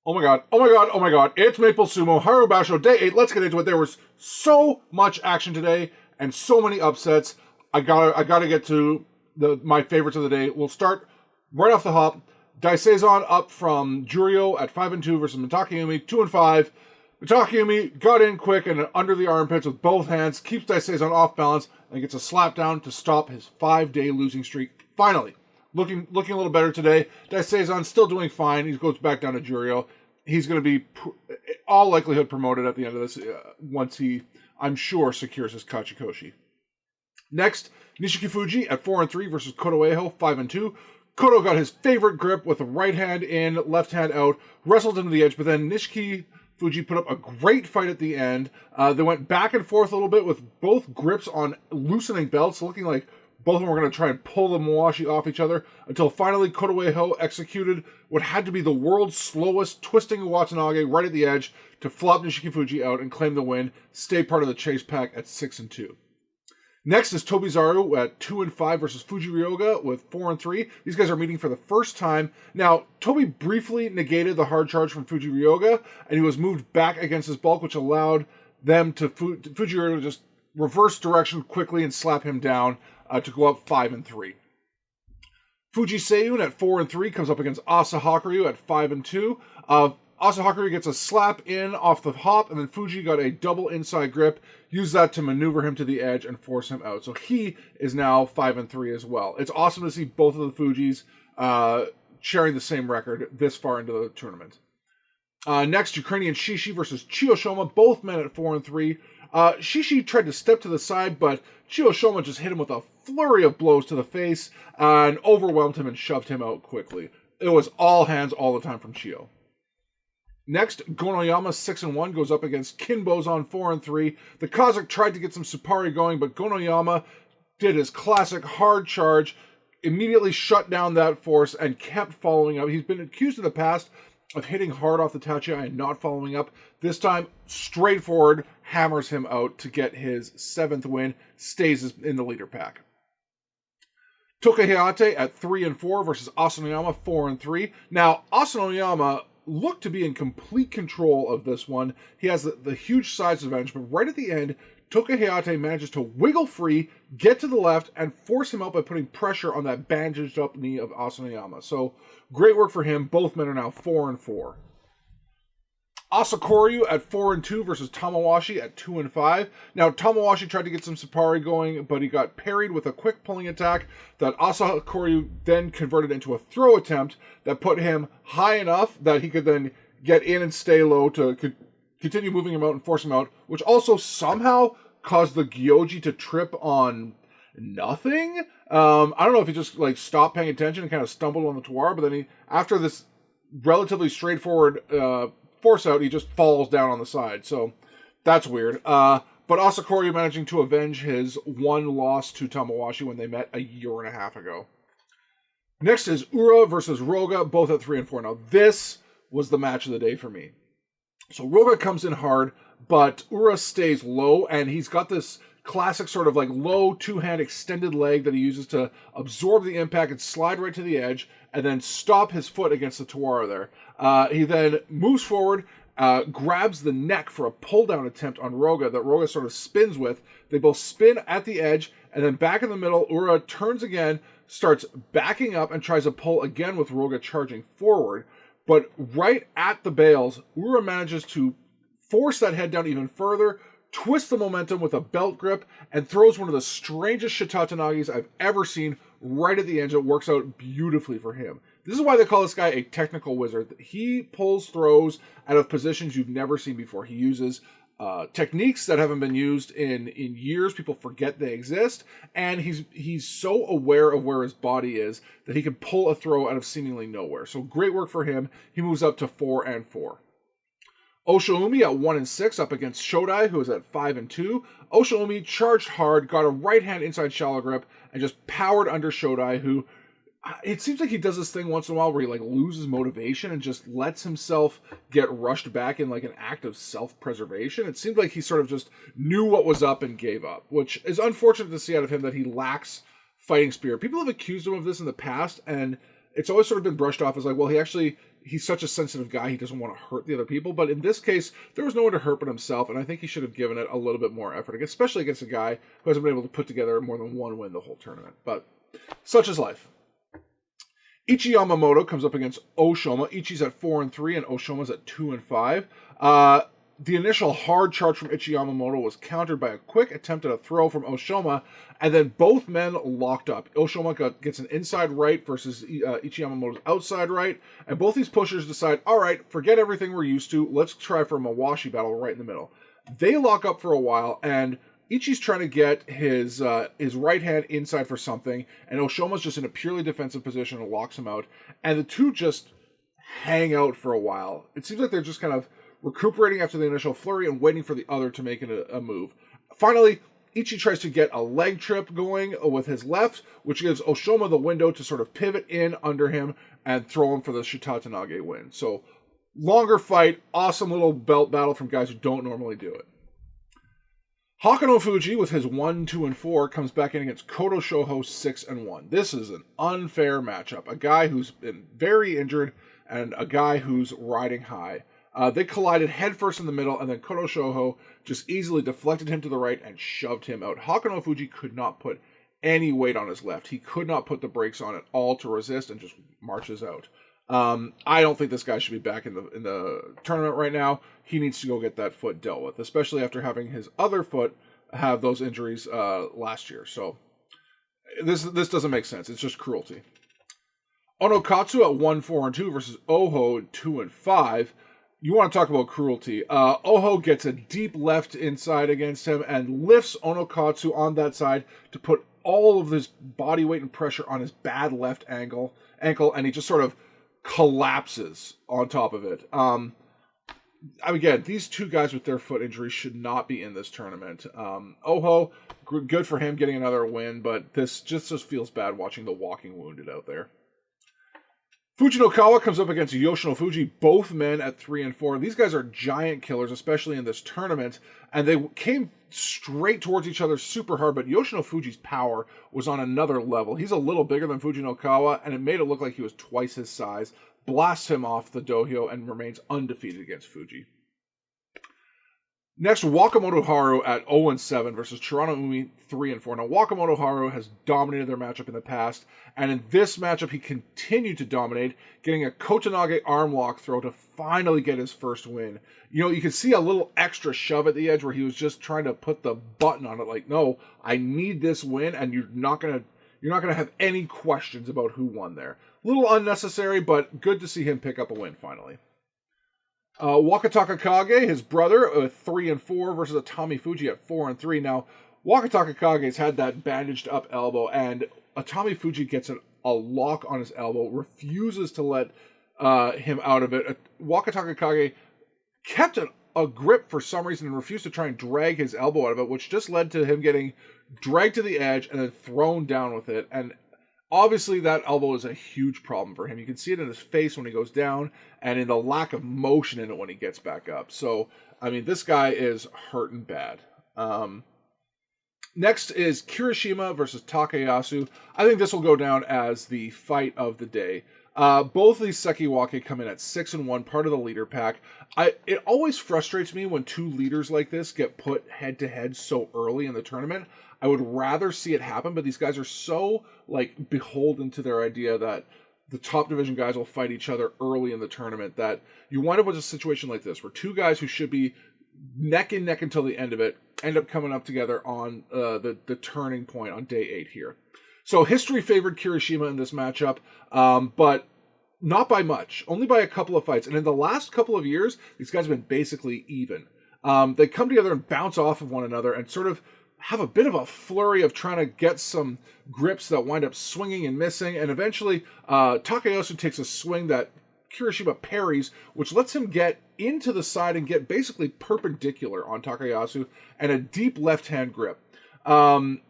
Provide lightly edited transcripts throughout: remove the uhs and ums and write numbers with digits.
Oh my god, oh my god, oh my god. It's Maple Sumo, Haru Basho, day 8. Let's get into it. There was so much action today and so many upsets. I gotta get to my favorites of the day. We'll start right off the hop. Daiseizan up from Juryo at 5-2 versus Mitakayumi, 2-5. Mitakayumi got in quick and under the armpits with both hands, keeps Daiseizan off balance, and gets a slap down to stop his 5-day losing streak. Finally, looking a little better today. Daiseizan still doing fine. He goes back down to Juryo. He's going to be, all likelihood, promoted at the end of this once he, I'm sure, secures his Kachikoshi. Next, Nishiki Fuji at 4-3 versus Kotoeho, 5-2. Koto got his favorite grip with the right hand in, left hand out, wrestled him to the edge, but then Nishiki Fuji put up a great fight at the end. They went back and forth a little bit with both grips on loosening belts, looking like both of them were going to try and pull the Mawashi off each other, until finally Kotoeho executed what had to be the world's slowest twisting Watanabe right at the edge to flop Nishiki Fuji out and claim the win, stay part of the chase pack at 6-2. Next is Tobizaru at 2-5 versus Fuji Ryoga with 4-3. These guys are meeting for the first time. Now, Tobi briefly negated the hard charge from Fuji Ryoga, and he was moved back against his bulk, which allowed them to Fuji Ryoga to just reverse direction quickly and slap him down to go up 5-3. Fuji Seiyun at 4-3 comes up against Asa Hakuryu at 5-2. Asa Hakuryu gets a slap in off the hop, and then Fuji got a double inside grip, used that to maneuver him to the edge and force him out. So he is now 5-3 as well. It's awesome to see both of the Fujis sharing the same record this far into the tournament. Next, Ukrainian Shishi versus Chiyoshoma, both men at 4-3. Shishi tried to step to the side, but Chiyoshoma just hit him with a flurry of blows to the face and overwhelmed him and shoved him out quickly. It was all hands all the time from Chiyo. Next, Gonoyama 6-1 goes up against Kinbozan 4-3. The Kazakh tried to get some Suppari going, but Gonoyama did his classic hard charge, immediately shut down that force, and kept following up. He's been accused in the past of hitting hard off the Tachiai and not following up. This time, straightforward, hammers him out to get his 7th win, stays in the leader pack. Tokahiyate at 3-4 versus Asanoyama 4-3. Now, Asanoyama looked to be in complete control of this one. He has the huge size advantage, but right at the end, Tokahiyate manages to wiggle free, get to the left, and force him out by putting pressure on that bandaged up knee of Asanoyama. So, great work for him. Both men are now 4-4. Asakoryu at 4-2 versus Tamawashi at 2-5. Now, Tamawashi tried to get some Suppari going, but he got parried with a quick pulling attack that Asakoryu then converted into a throw attempt that put him high enough that he could then get in and stay low to continue moving him out and force him out, which also somehow caused the Gyoji to trip on nothing. I don't know if he just stopped paying attention and kind of stumbled on the Tawara, but then he, after this relatively straightforward force out, he just falls down on the side. So that's weird. But Asakoryu managing to avenge his one loss to Tamawashi when they met a year and a half ago. Next is Ura versus Roga, both at 3-4. Now this was the match of the day for me. So Roga comes in hard, but Ura stays low, and he's got this classic sort of low two-hand extended leg that he uses to absorb the impact and slide right to the edge, and then stop his foot against the Tawara there. He then moves forward, grabs the neck for a pull-down attempt on Roga that Roga sort of spins with. They both spin at the edge, and then back in the middle, Ura turns again, starts backing up, and tries to pull again with Roga charging forward. But right at the bails, Ura manages to force that head down even further, twists the momentum with a belt grip, and throws one of the strangest shitatanagis I've ever seen right at the edge. It works out beautifully for him. This is why they call this guy a technical wizard. He pulls throws out of positions you've never seen before. He uses techniques that haven't been used in years. People forget they exist. And he's so aware of where his body is that he can pull a throw out of seemingly nowhere. So great work for him. He moves up to 4-4. Oshoumi at 1-6 up against Shodai, who is at 5-2. Oshoumi charged hard, got a right hand inside shallow grip, and just powered under Shodai, who it seems like he does this thing once in a while where he loses motivation and just lets himself get rushed back in an act of self-preservation. It seemed like he sort of just knew what was up and gave up, which is unfortunate to see out of him, that he lacks fighting spirit. People have accused him of this in the past, and it's always sort of been brushed off as well, he actually he's such a sensitive guy, he doesn't want to hurt the other people. But in this case, there was no one to hurt but himself, and I think he should have given it a little bit more effort, especially against a guy who hasn't been able to put together more than one win the whole tournament. But such is life. Ichi Yamamoto comes up against Oshoma. Ichi's at 4-3, and Oshoma's at 2-5. The initial hard charge from Ichi Yamamoto was countered by a quick attempt at a throw from Oshoma, and then both men locked up. Oshoma gets an inside right versus Ichi Yamamoto's outside right, and both these pushers decide, all right, forget everything we're used to, let's try for a Mawashi battle right in the middle. They lock up for a while, and Ichi's trying to get his right hand inside for something, and Oshoma's just in a purely defensive position and locks him out, and the two just hang out for a while. It seems like they're just kind of recuperating after the initial flurry and waiting for the other to make a move. Finally, Ichi tries to get a leg trip going with his left, which gives Oshoma the window to sort of pivot in under him and throw him for the Shitatanage win. So, longer fight, awesome little belt battle from guys who don't normally do it. Hakano Fuji, with his 1-2-4, comes back in against Koto Shoho 6-1. This is an unfair matchup. A guy who's been very injured and a guy who's riding high. They collided headfirst in the middle, and then Koto Shoho just easily deflected him to the right and shoved him out. Hakano Fuji could not put any weight on his left. He could not put the brakes on at all to resist and just marches out. I don't think this guy should be back in the tournament right now. He needs to go get that foot dealt with, especially after having his other foot have those injuries last year. So this doesn't make sense. It's just cruelty. Onokatsu at 1-4-2 versus Oho 2-5. You want to talk about cruelty. Oho gets a deep left inside against him and lifts Onokatsu on that side to put all of his body weight and pressure on his bad left ankle, and he just sort of collapses on top of it. Again, these two guys with their foot injuries should not be in this tournament. Oho, good for him getting another win, but this just feels bad watching the walking wounded out there. Fujinokawa comes up against Yoshino Fuji, both men at 3-4. These guys are giant killers, especially in this tournament, and they came straight towards each other super hard, but Yoshino Fuji's power was on another level. He's a little bigger than Fujinokawa, and it made it look like he was twice his size, blasts him off the dohyo, and remains undefeated against Fuji. Next, Wakamoto Haru at 0-7 versus Chirano Umi 3-4. Now, Wakamoto Haru has dominated their matchup in the past, and in this matchup, he continued to dominate, getting a Kotanage arm lock throw to finally get his first win. You know, you can see a little extra shove at the edge where he was just trying to put the button on it, like, no, I need this win, and you're not gonna have any questions about who won there. A little unnecessary, but good to see him pick up a win finally. Wakataka Kage, his brother, 3-4 versus Atami Fuji at 4-3. Now, Wakataka Kage's had that bandaged up elbow, and Atami Fuji gets a lock on his elbow, refuses to let him out of it. Wakataka Kage kept a grip for some reason and refused to try and drag his elbow out of it, which just led to him getting dragged to the edge and then thrown down with it. And obviously, that elbow is a huge problem for him. You can see it in his face when he goes down and in the lack of motion in it when he gets back up. So, I mean, this guy is hurting bad. Next is Kirishima versus Takayasu. I think this will go down as the fight of the day. Both of these Sekiwake come in at 6-1, part of the leader pack. It always frustrates me when two leaders like this get put head-to-head so early in the tournament. I would rather see it happen, but these guys are so, beholden to their idea that the top division guys will fight each other early in the tournament that you wind up with a situation like this, where two guys who should be neck and neck until the end of it end up coming up together on the turning point on day 8 here. So history favored Kirishima in this matchup, but not by much, only by a couple of fights. And in the last couple of years, these guys have been basically even. They come together and bounce off of one another and sort of have a bit of a flurry of trying to get some grips that wind up swinging and missing. And eventually, Takayasu takes a swing that Kirishima parries, which lets him get into the side and get basically perpendicular on Takayasu and a deep left-hand grip. Takayasu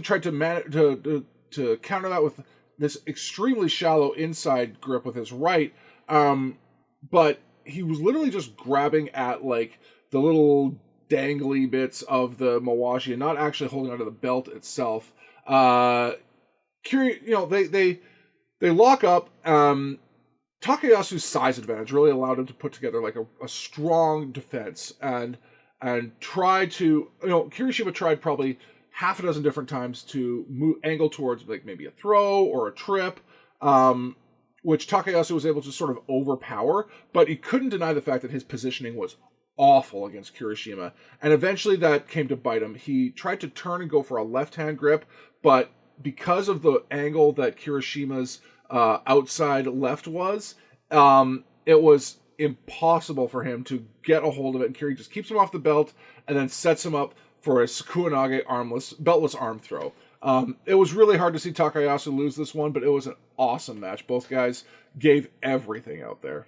tried to counter that with this extremely shallow inside grip with his right, but he was literally just grabbing at the little dangly bits of the Mawashi and not actually holding onto the belt itself. They lock up. Takayasu's size advantage really allowed him to put together like a strong defense and try to, Kirishima tried probably half a dozen different times to angle towards like maybe a throw or a trip, which Takayasu was able to sort of overpower, but he couldn't deny the fact that his positioning was awful against Kirishima, and eventually that came to bite him. He tried to turn and go for a left-hand grip, but because of the angle that Kirishima's outside left was, it was impossible for him to get a hold of it, and Kiri just keeps him off the belt and then sets him up for a Sakuanage beltless arm throw. It was really hard to see Takayasu lose this one, but it was an awesome match. Both guys gave everything out there.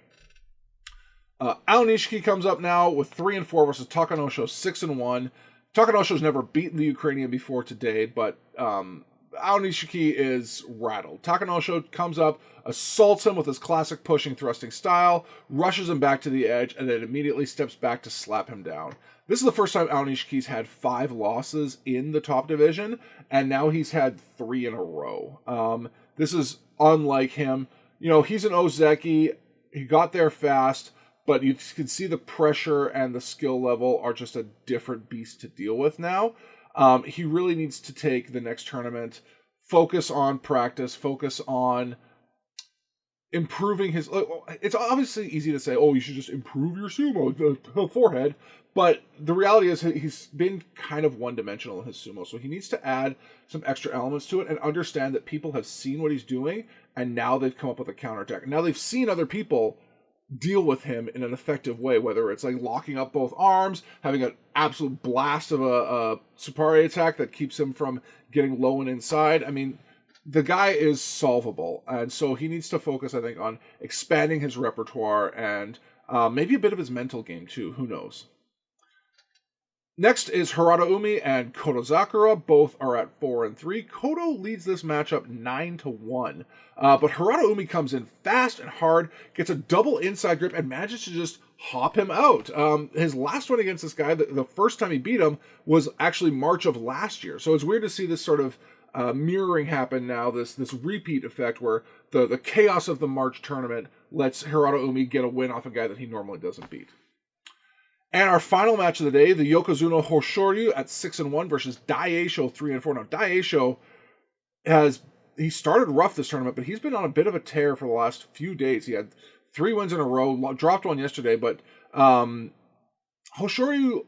Ao Nishiki comes up now with 3-4 versus Takanosho 6-1. Takanosho's never beaten the Ukrainian before today, but Ao Nishiki is rattled. Takanosho comes up, assaults him with his classic pushing thrusting style, rushes him back to the edge, and then immediately steps back to slap him down. This is the first time Ao Nishiki's had 5 losses in the top division, and now he's had 3 in a row. This is unlike him. He's an Ozeki. He got there fast, but you can see the pressure and the skill level are just a different beast to deal with now. He really needs to take the next tournament, focus on practice, focus on improving his... It's obviously easy to say, you should just improve your sumo, the forehead, but the reality is he's been kind of one-dimensional in his sumo, so he needs to add some extra elements to it and understand that people have seen what he's doing, and now they've come up with a counterattack. Now they've seen other people deal with him in an effective way, whether it's like locking up both arms, having an absolute blast of a Tsupari attack that keeps him from getting low and inside. I mean, the guy is solvable, and so he needs to focus, I think, on expanding his repertoire and maybe a bit of his mental game too. Who knows? Next is Harada Umi and Koto Zakura. Both are at 4-3. Koto leads this matchup 9-1. But Harada Umi comes in fast and hard, gets a double inside grip, and manages to just hop him out. His last one against this guy, the first time he beat him, was actually March of last year. So it's weird to see this sort of mirroring happen now, this repeat effect where the chaos of the March tournament lets Harada Umi get a win off a guy that he normally doesn't beat. And our final match of the day, the Yokozuna Hoshoryu at 6-1 versus Daieisho 3-4. Now, Daieisho he started rough this tournament, but he's been on a bit of a tear for the last few days. He had 3 wins in a row, dropped one yesterday, but Hoshoryu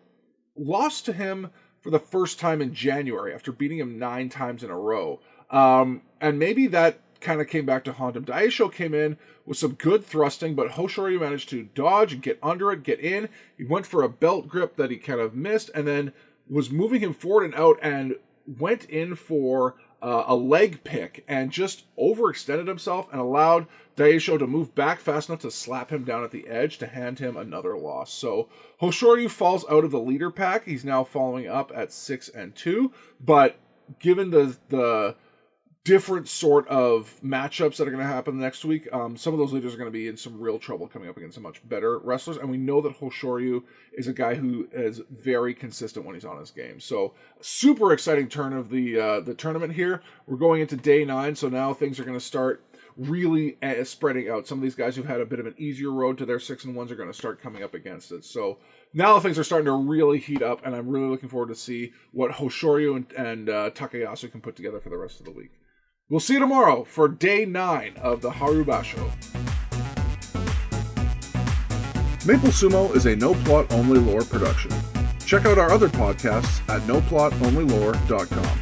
lost to him for the first time in January after beating him 9 times in a row. And maybe that kind of came back to haunt him. Daieisho came in with some good thrusting, but Hoshoryu managed to dodge and get under it, get in. He went for a belt grip that he kind of missed, and then was moving him forward and out and went in for a leg pick and just overextended himself and allowed Daieisho to move back fast enough to slap him down at the edge to hand him another loss. So Hoshoryu falls out of the leader pack. He's now following up at 6-2, but given the different sort of matchups that are going to happen next week, some of those leaders are going to be in some real trouble coming up against some much better wrestlers, and we know that Hoshoryu is a guy who is very consistent when he's on his game. So super exciting turn of the tournament here. We're going into day 9, so now things are going to start really spreading out. Some of these guys who've had a bit of an easier road to their 6-1s are going to start coming up against it. So now things are starting to really heat up, and I'm really looking forward to see what Hoshoryu and Takayasu can put together for the rest of the week. We'll see you tomorrow for day 9 of the Haru Basho. Maple Sumo is a no-plot only lore production. Check out our other podcasts at noplotonlylore.com.